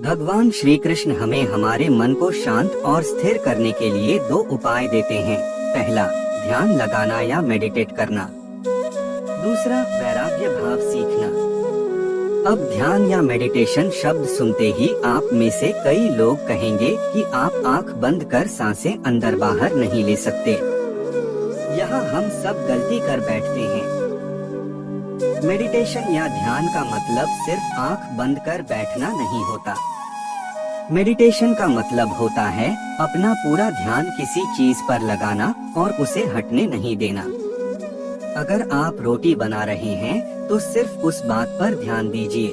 भगवान श्री कृष्ण हमें हमारे मन को शांत और स्थिर करने के लिए दो उपाय देते हैं। पहला, ध्यान लगाना या मेडिटेट करना। दूसरा, वैराग्य भाव सीखना। अब ध्यान या मेडिटेशन शब्द सुनते ही आप में से कई लोग कहेंगे कि आप आंख बंद कर सांसें अंदर बाहर नहीं ले सकते। यहाँ हम सब गलती कर बैठते हैं। मेडिटेशन या ध्यान का मतलब सिर्फ आंख बंद कर बैठना नहीं होता। मेडिटेशन का मतलब होता है अपना पूरा ध्यान किसी चीज पर लगाना और उसे हटने नहीं देना। अगर आप रोटी बना रहे हैं तो सिर्फ उस बात पर ध्यान दीजिए।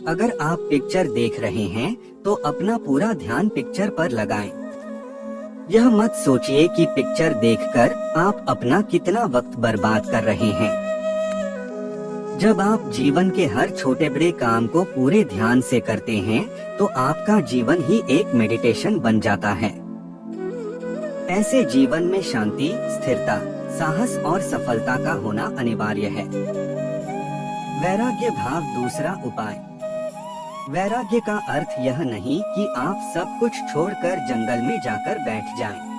अगर आप पिक्चर देख रहे हैं तो अपना पूरा ध्यान पिक्चर पर लगाएं। यह मत सोचिए कि पिक्चर देखकर आप अपना कितना वक्त बर्बाद कर रहे हैं। जब आप जीवन के हर छोटे बड़े काम को पूरे ध्यान से करते हैं तो आपका जीवन ही एक मेडिटेशन बन जाता है। ऐसे जीवन में शांति, स्थिरता, साहस और सफलता का होना अनिवार्य है। वैराग्य भाव दूसरा उपाय। वैराग्य का अर्थ यह नहीं कि आप सब कुछ छोड़कर जंगल में जाकर बैठ जाएं।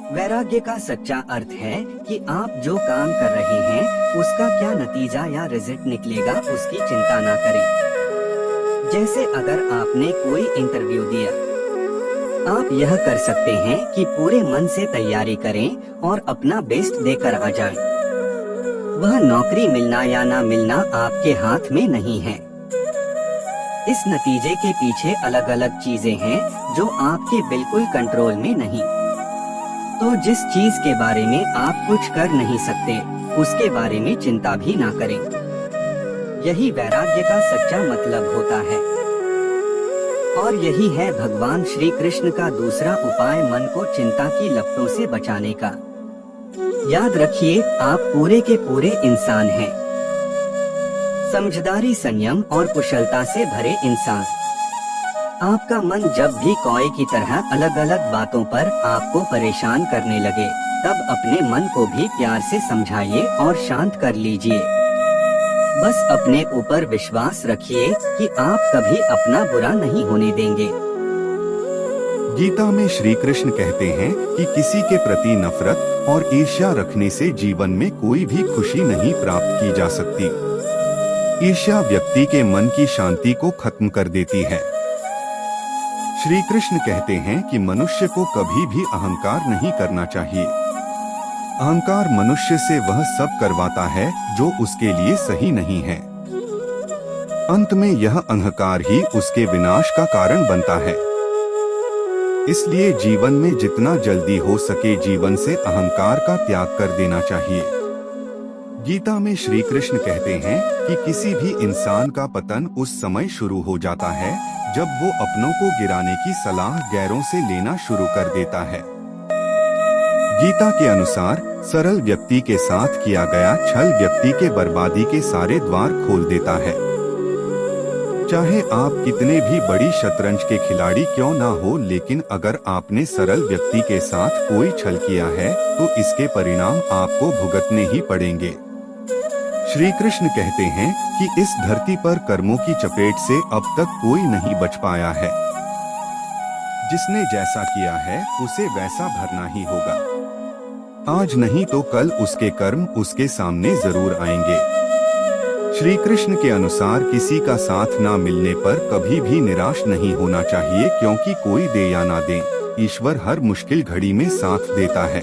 वैराग्य का सच्चा अर्थ है कि आप जो काम कर रहे हैं उसका क्या नतीजा या रिजल्ट निकलेगा उसकी चिंता ना करें। जैसे अगर आपने कोई इंटरव्यू दिया, आप यह कर सकते हैं कि पूरे मन से तैयारी करें और अपना बेस्ट देकर आ जाएं। वह नौकरी मिलना या ना मिलना आपके हाथ में नहीं है। इस नतीजे के पीछे अलग अलग चीजें हैं जो आपके बिल्कुल कंट्रोल में नहीं। तो जिस चीज के बारे में आप कुछ कर नहीं सकते उसके बारे में चिंता भी ना करें। यही वैराग्य का सच्चा मतलब होता है। और यही है भगवान श्री कृष्ण का दूसरा उपाय मन को चिंता की लपटों से बचाने का। याद रखिए, आप पूरे के पूरे इंसान हैं। समझदारी, संयम और कुशलता से भरे इंसान। आपका मन जब भी कौए की तरह अलग अलग बातों पर आपको परेशान करने लगे तब अपने मन को भी प्यार से समझाइए और शांत कर लीजिए। बस अपने ऊपर विश्वास रखिए कि आप कभी अपना बुरा नहीं होने देंगे। गीता में श्री कृष्ण कहते हैं कि किसी के प्रति नफरत और ईर्ष्या रखने से जीवन में कोई भी खुशी नहीं प्राप्त की जा सकती। ईर्ष्या व्यक्ति के मन की शांति को खत्म कर देती है। श्री कृष्ण कहते हैं कि मनुष्य को कभी भी अहंकार नहीं करना चाहिए। अहंकार मनुष्य से वह सब करवाता है जो उसके लिए सही नहीं है। अंत में यह अहंकार ही उसके विनाश का कारण बनता है। इसलिए जीवन में जितना जल्दी हो सके जीवन से अहंकार का त्याग कर देना चाहिए। गीता में श्री कृष्ण कहते हैं कि किसी भी इंसान का पतन उस समय शुरू हो जाता है जब वो अपनों को गिराने की सलाह गैरों से लेना शुरू कर देता है। गीता के अनुसार सरल व्यक्ति के साथ किया गया छल व्यक्ति के बर्बादी के सारे द्वार खोल देता है। चाहे आप कितने भी बड़ी शतरंज के खिलाड़ी क्यों ना हो, लेकिन अगर आपने सरल व्यक्ति के साथ कोई छल किया है तो इसके परिणाम आपको भुगतने ही पड़ेंगे। श्री कृष्ण कहते हैं कि इस धरती पर कर्मों की चपेट से अब तक कोई नहीं बच पाया है। जिसने जैसा किया है उसे वैसा भरना ही होगा। आज नहीं तो कल उसके कर्म उसके सामने जरूर आएंगे। श्री कृष्ण के अनुसार किसी का साथ ना मिलने पर कभी भी निराश नहीं होना चाहिए, क्योंकि कोई दे या ना दे, ईश्वर हर मुश्किल घड़ी में साथ देता है।